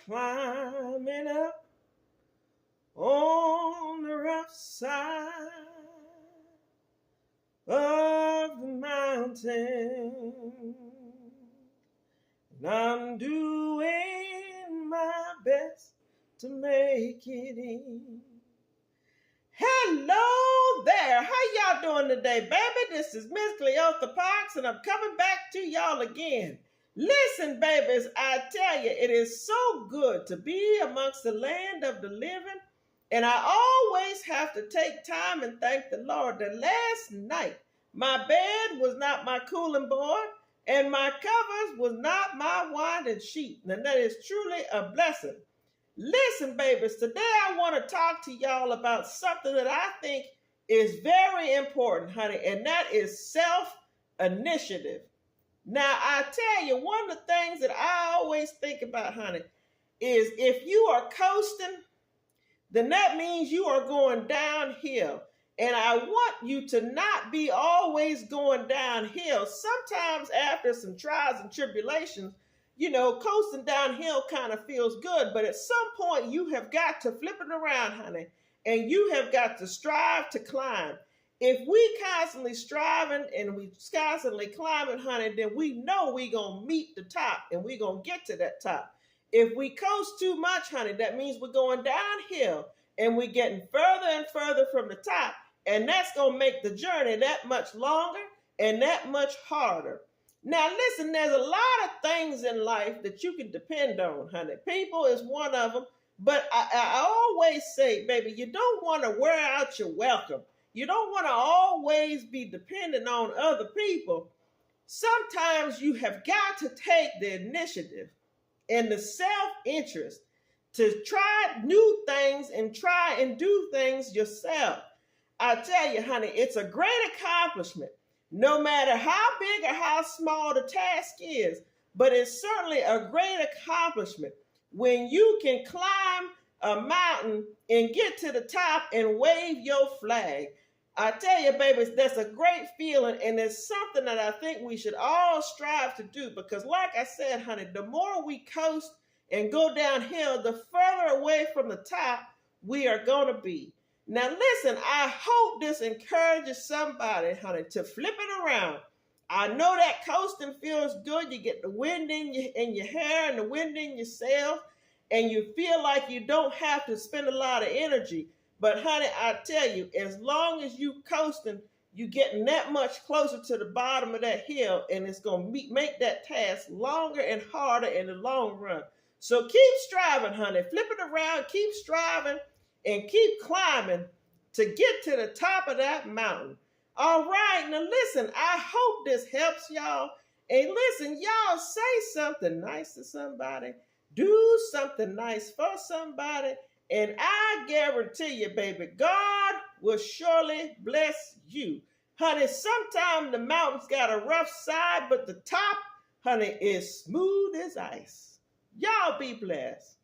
climbing up on the rough side of the mountain, and I'm doing my best to make it in. Hello there. How y'all doing today, baby? This is Miss Cleotha Parks, and I'm coming back to y'all again. Listen, babies, I tell you, it is so good to be amongst the land of the living, and I always have to take time and thank the Lord that last night my bed was not my cooling board, and my covers was not my winding sheet, and that is truly a blessing. Listen, babies, today I want to talk to y'all about something that I think is very important, honey, and that is self-initiative. Now, I tell you, one of the things that I always think about, honey, is if you are coasting, then that means you are going downhill. And I want you to not be always going downhill. Sometimes after some trials and tribulations, coasting downhill kind of feels good, but at some point you have got to flip it around, honey, and you have got to strive to climb. If we constantly striving and we constantly climbing, honey, then we know we gonna meet the top and we gonna get to that top. If we coast too much, honey, that means we're going downhill and we're getting further and further from the top, and that's gonna make the journey that much longer and that much harder. Now, listen, there's a lot of things in life that you can depend on, honey. People is one of them, but I always say, baby, you don't want to wear out your welcome. You don't want to always be dependent on other people. Sometimes you have got to take the initiative and the self-interest to try new things and try and do things yourself. I tell you, honey, it's a great accomplishment. No matter how big or how small the task is, but it's certainly a great accomplishment when you can climb a mountain and get to the top and wave your flag. I tell you, babies, that's a great feeling, and it's something that I think we should all strive to do, because like I said, honey, the more we coast and go downhill, the further away from the top we are going to be. Now, listen, I hope this encourages somebody, honey, to flip it around. I know that coasting feels good. You get the wind in your hair and the wind in your sails, and you feel like you don't have to spend a lot of energy. But, honey, I tell you, as long as you coasting, you're getting that much closer to the bottom of that hill, and it's going to make that task longer and harder in the long run. So keep striving, honey. Flip it around, keep striving, and keep climbing to get to the top of that mountain. All right, now listen, I hope this helps y'all. And listen, y'all say something nice to somebody. Do something nice for somebody. And I guarantee you, baby, God will surely bless you. Honey, sometimes the mountain's got a rough side, but the top, honey, is smooth as ice. Y'all be blessed.